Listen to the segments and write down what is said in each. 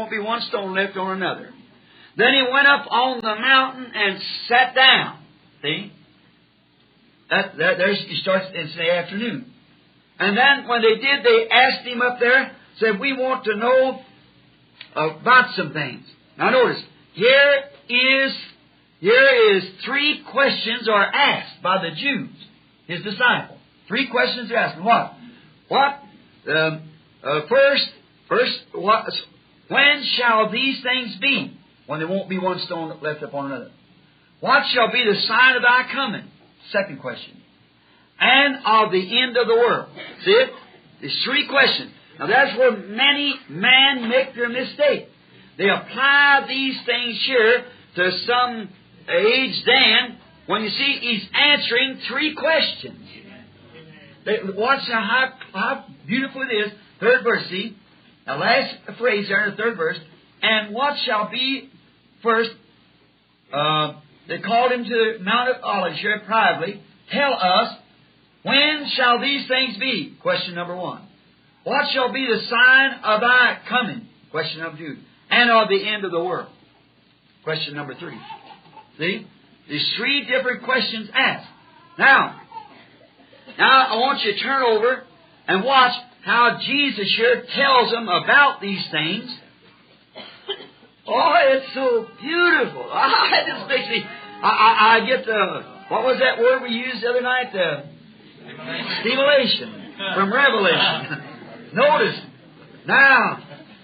won't be one stone left on another. Then he went up on the mountain and sat down. See? There he starts in the afternoon. And then when they did, they asked him up there, said, we want to know about some things. Now notice, here is 3 questions are asked by the Jews, his disciples. 3 questions are asked. What? First, when shall these things be? When there won't be one stone left upon another. What shall be the sign of thy coming? Second question. And of the end of the world. See it? There's 3 questions. Now that's where many men make their mistake. They apply these things here to some age then, when you see he's answering 3 questions. Watch how beautiful it is. 3rd verse, see? Now last phrase there in the 3rd verse. And what shall be first? They called him to the Mount of Olives here privately. Tell us, when shall these things be? Question number 1. What shall be the sign of thy coming? Question number 2. And of the end of the world? Question number 3. See? There's 3 different questions asked. Now I want you to turn over and watch how Jesus here tells them about these things. Oh, it's so beautiful. It just makes me... I get the... What was that word we used the other night? Stimulation from Revelation. Notice. Now,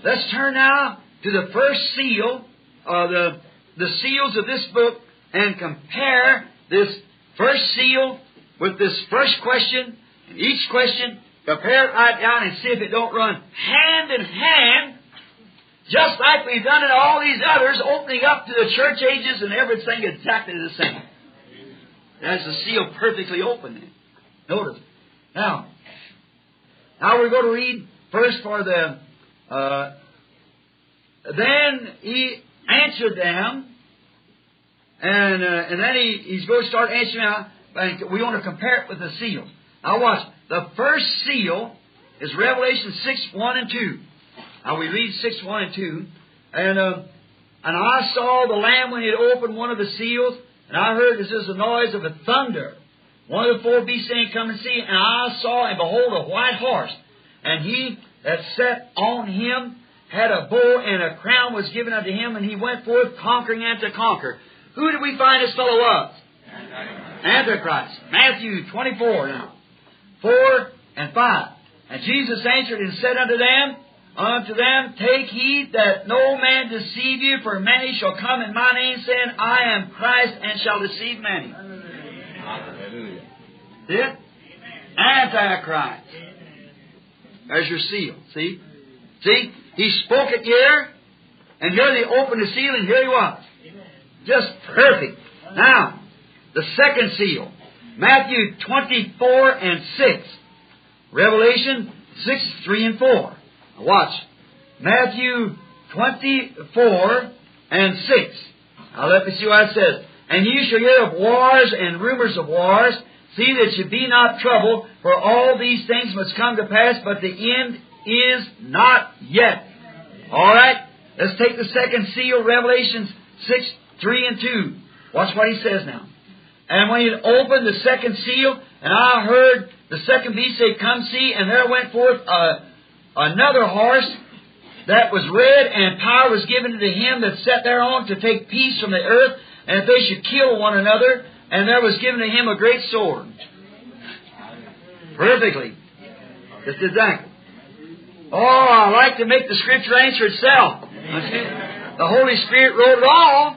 let's turn now to the first seal, the seals of this book, and compare this first seal with this first question. And each question, compare it right down and see if it don't run hand in hand, just like we've done in all these others, opening up to the church ages and everything exactly the same. That's the seal perfectly open. Notice. Now we're going to read first for the... then he answered them, and then he's going to start answering now. We want to compare it with the seal. Now watch. The first seal is Revelation 6:1 and 2. Now we read 6:1 and 2. And I saw the Lamb when he had opened one of the seals, and I heard this is the noise of a thunder. One of the 4 beasts saying, Come and see. And I saw, and behold, a white horse. And he that sat on him had a bow, and a crown was given unto him, and he went forth conquering and to conquer. Who did we find this fellow was? Antichrist. Matthew 24 now. 4 and 5. And Jesus answered and said unto them, Take heed that no man deceive you, for many shall come in my name, saying, I am Christ, and shall deceive many. Hallelujah. See it? Antichrist. There's your seal. See? See? He spoke it here, and here they opened the seal, and here he was. Just perfect. Now, the second seal. Matthew 24 and 6. Revelation 6, 3 and 4. Now watch. Matthew 24 and 6. Now let me see what it says. And ye shall hear of wars and rumors of wars. See that ye be not troubled, for all these things must come to pass, but the end is not yet. All right? Let's take the second seal, Revelation 6, 3 and 2. Watch what he says now. And when he had opened the second seal, and I heard the second beast say, Come see, and there went forth another horse that was red, and power was given to him that sat thereon to take peace from the earth, and that they should kill one another, and there was given to him a great sword. Perfectly. Just exactly. Oh, I like to make the Scripture answer itself. The Holy Spirit wrote it all,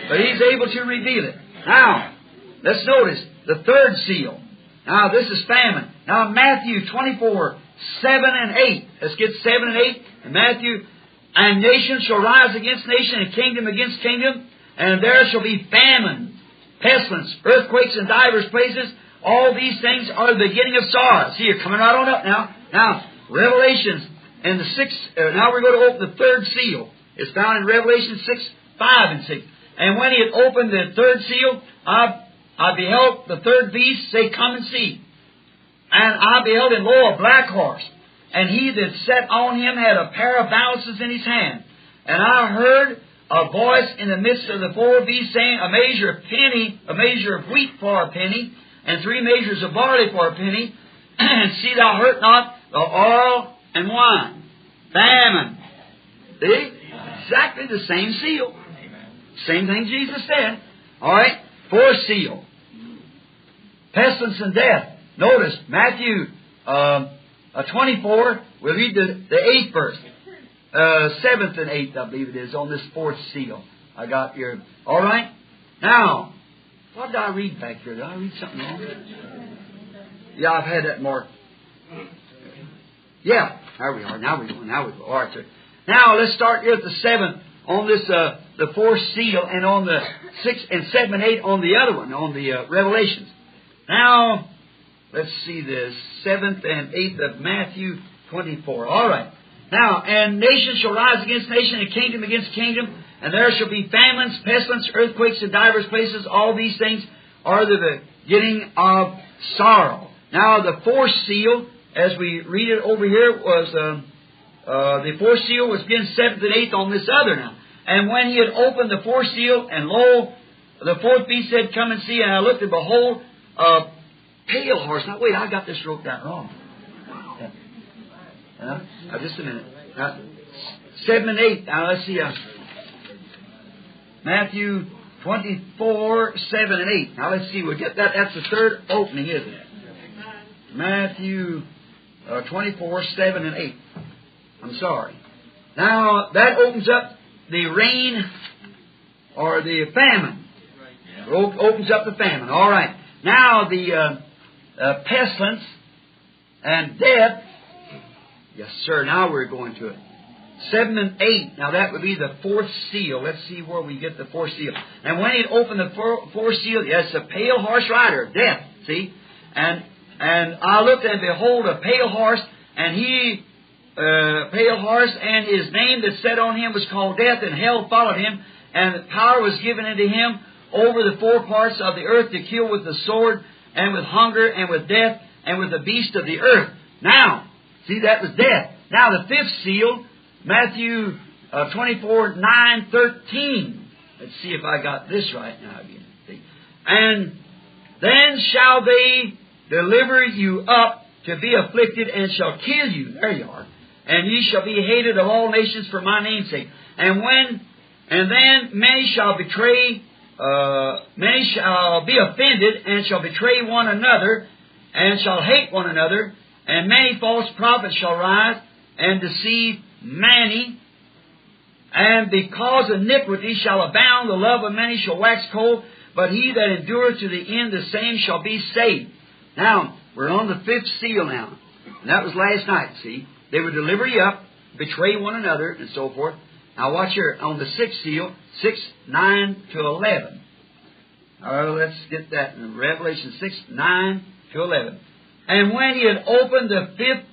but He's able to reveal it. Now, let's notice the third seal. Now, this is famine. Now, Matthew 24, 7 and 8. Let's get 7 and 8. In Matthew, and nation shall rise against nation, and kingdom against kingdom, and there shall be famine, pestilence, earthquakes in divers places. All these things are the beginning of sorrow. See, you're coming right on up now. Now, Revelations, and the sixth. Now we're going to open the third seal. It's found in Revelation 6, 5 and 6. And when he had opened the third seal, I beheld the third beast say, Come and see. And I beheld, and lo, a black horse. And he that sat on him had a pair of balances in his hand. And I heard a voice in the midst of the four beasts saying, a measure of wheat for a penny, and 3 measures of barley for a penny, and see thou hurt not the oil and wine. Famine. See? Exactly the same seal. Same thing Jesus said. All right. 4th seal. Pestilence and death. Notice, Matthew 24, we'll read the 8th verse. 7th and 8th, I believe it is, on this 4th seal. I got here. All right. Now, what did I read back here? Did I read something wrong? Yeah, I've had that marked. Yeah, there we are. Now we go. All right, sir. Now, let's start here at the 7th on this, the 4th seal, and on the 6th and 7 and 8 on the other one, on the Revelations. Now, let's see this. 7th and 8th of Matthew 24. All right. Now, and nation shall rise against nation, and kingdom against kingdom, and there shall be famines, pestilence, earthquakes in divers places. All these things are the beginning of sorrow. Now, the 4th seal, as we read it over here, was the 4th seal was again 7th and 8th on this other now. And when he had opened the 4th seal, and lo, the 4th beast said, come and see. And I looked, and behold, a pale horse. Now, wait, I got this wrote down wrong. Now, just a minute. 7 and 8. Now, let's see. Matthew 24, 7 and 8. Now, let's see. We'll get that. That's the 3rd opening, isn't it? Matthew 24, 7 and 8. I'm sorry. Now, that opens up the rain or the famine. Opens up the famine. All right. Now, the pestilence and death. Yes, sir. Now we're going to it. 7 and 8. Now, that would be the 4th seal. Let's see where we get the 4th seal. And when he opened the 4th seal, yes, a pale horse rider, death. See? And I looked, and behold, a pale horse, and and his name that sat on him was called Death, and hell followed him, and power was given unto him over the 4 parts of the earth to kill with the sword, and with hunger, and with death, and with the beast of the earth. Now, see, that was death. Now, the 5th seal, Matthew 24, 9, 13. Let's see if I got this right now again. See? And then shall they deliver you up to be afflicted, and shall kill you. There you are. And ye shall be hated of all nations for my name's sake. And then many shall be offended, and shall betray one another, and shall hate one another, and many false prophets shall rise, and deceive many. And because iniquity shall abound, the love of many shall wax cold, but he that endureth to the end, the same shall be saved. Now, we're on the 5th seal now. And that was last night, see. They would deliver you up, betray one another, and so forth. Now, watch here. On the 6th seal, 6, 9 to 11. Let's get that in Revelation 6, 9 to 11. And when he had opened the 5th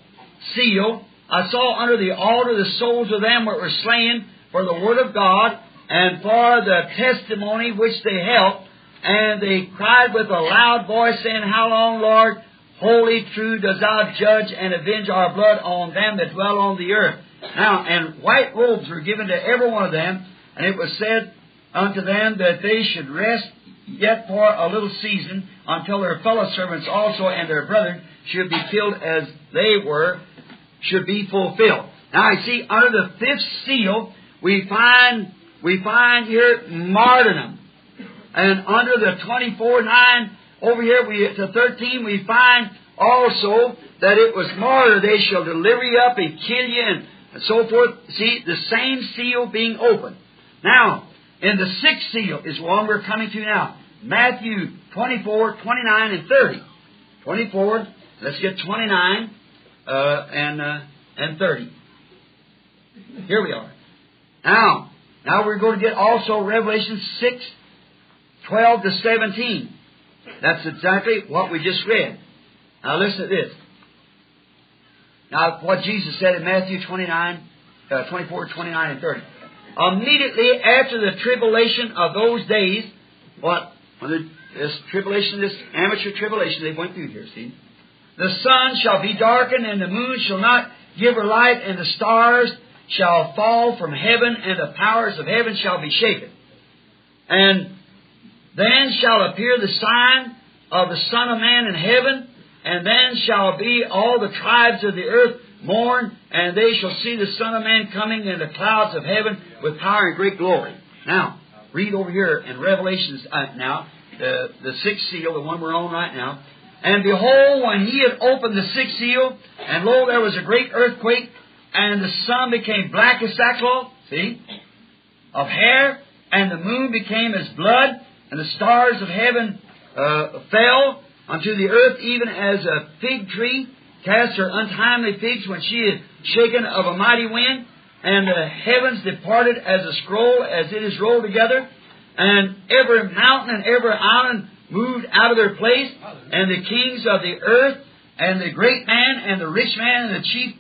seal, I saw under the altar the souls of them that were slain for the word of God, and for the testimony which they held. And they cried with a loud voice, saying, How long, Lord, holy, true, dost thou judge and avenge our blood on them that dwell on the earth? Now, and white robes were given to every one of them, and it was said unto them that they should rest yet for a little season, until their fellow servants also and their brethren should be killed as they were, should be fulfilled. Now, you see, under the 5th seal, we find here martyrdom. And under the 24:9 over here, to 13, we find also that it was martyr. They shall deliver you up and kill you, and so forth. See, the same seal being opened. Now, in the 6th seal is one we're coming to now. Matthew 24, 29, and 30. 24, let's get 29 and 30. Here we are. Now we're going to get also Revelation 6, 12 to 17. That's exactly what we just read. Now listen to this. Now what Jesus said in Matthew 24, 29, and 30. Immediately after the tribulation of those days, this tribulation, this amateur tribulation they went through here, see? The sun shall be darkened, and the moon shall not give her light, and the stars shall fall from heaven, and the powers of heaven shall be shaken. And then shall appear the sign of the Son of Man in heaven, and then shall be all the tribes of the earth mourn, and they shall see the Son of Man coming in the clouds of heaven with power and great glory. Now, read over here in Revelations now, the sixth seal, the one we're on right now. And behold, when he had opened the sixth seal, and lo, there was a great earthquake, and the sun became black as sackcloth, see, of hair, and the moon became as blood, and the stars of heaven fell unto the earth, even as a fig tree cast her untimely figs when she is shaken of a mighty wind. And the heavens departed as a scroll, as it is rolled together, and every mountain and every island moved out of their place, and the kings of the earth, and the great man, and the rich man, and the chief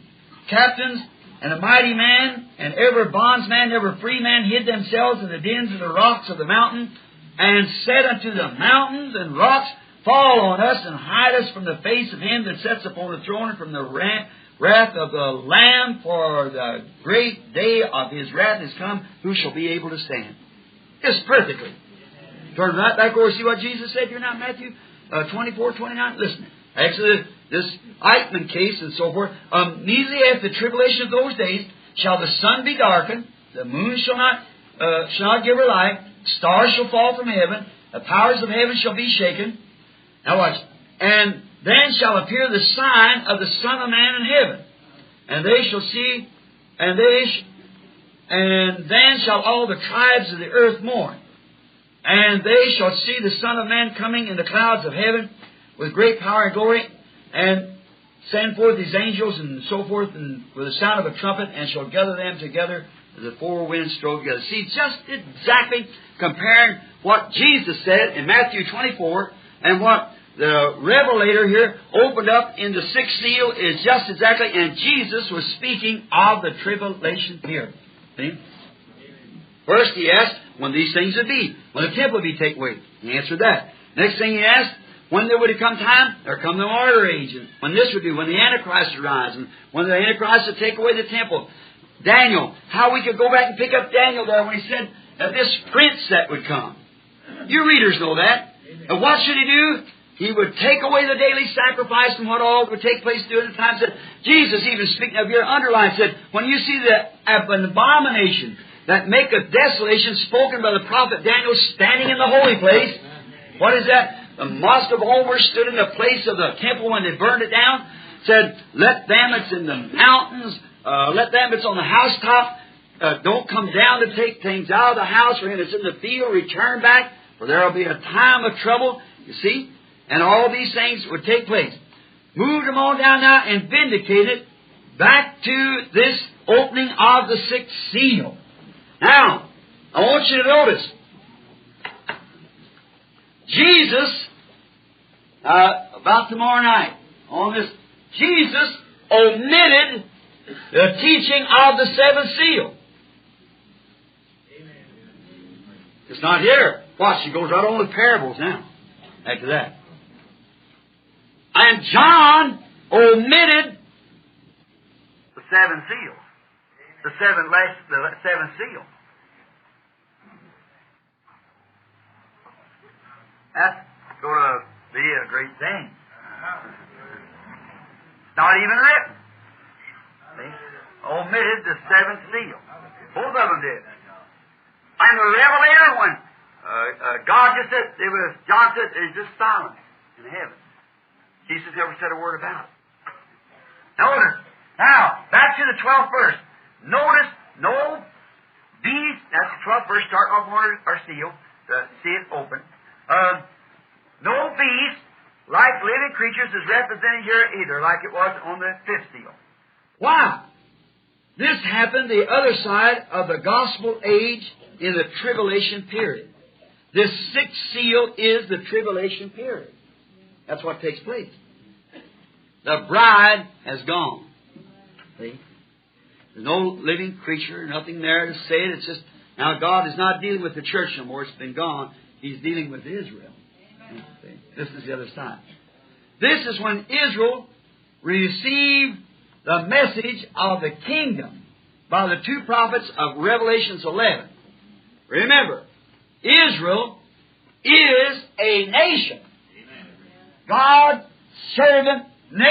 captains, and the mighty man, and every bondsman, every free man hid themselves in the dens of the rocks of the mountain, and said unto the mountains and rocks, Fall on us, and hide us from the face of him that sits upon the throne, and from the wrath of the Lamb, for the great day of his wrath is come. Who shall be able to stand? Just perfectly. Turn right back over and see what Jesus said here now, Matthew 24:29. Listen, actually, this Eichmann case and so forth. Immediately after the tribulation of those days, shall the sun be darkened, the moon shall not give her light, stars shall fall from heaven, the powers of heaven shall be shaken. Now watch. And then shall appear the sign of the Son of Man in heaven. And they shall see, and then shall all the tribes of the earth mourn. And they shall see the Son of Man coming in the clouds of heaven with great power and glory, and send forth His angels and so forth, and with the sound of a trumpet, and shall gather them together as the four winds strove together. See, just exactly comparing what Jesus said in Matthew 24 and what the Revelator here opened up in the sixth seal is just exactly, and Jesus was speaking of the tribulation period. See? First He asked when these things would be, when the temple would be taken away. He answered that. Next thing He asked, when there would come time, there come the martyr age, and when this would be, when the Antichrist would rise, and when the Antichrist would take away the temple. Daniel, how we could go back and pick up Daniel there when he said that this prince that would come. You readers know that. And what should he do? He would take away the daily sacrifice and what all would take place during the time. Said Jesus, even speaking of your underline, said, when you see the abomination that maketh desolation spoken by the prophet Daniel standing in the holy place, what is that? The mosque of Homer stood in the place of the temple when they burned it down. Said, let them that's in the mountains, let them that's on the housetop, don't come down to take things out of the house, for him that's in the field, return back, for there will be a time of trouble. You see? And all these things would take place. Moved them on down now and vindicated back to this opening of the sixth seal. Now, I want you to notice, Jesus, about tomorrow night, on this, Jesus omitted the teaching of the seventh seal. It's not here. Watch, he goes right on with parables now, after that. And John omitted the seven seals. The seventh seal. That's going to be a great thing. It's not even written. See? Omitted the seventh seal. Both of them did. And the Revelator, when God just said, John said, there's just silence in heaven. Jesus never said a word about it. Notice. Now, back to the 12th verse. Notice, no beast, that's the 12th verse, starting off on our seal, to see it open. No beast, like living creatures, is represented here either, like it was on the fifth seal. Why? This happened the other side of the gospel age in the tribulation period. This sixth seal is the tribulation period. That's what takes place. The bride has gone. See? There's no living creature, nothing there to say it. It's just, now God is not dealing with the church no more. It's been gone. He's dealing with Israel. See? This is the other side. This is when Israel received the message of the kingdom by the two prophets of Revelations 11. Remember, Israel is a nation. God's servant nation.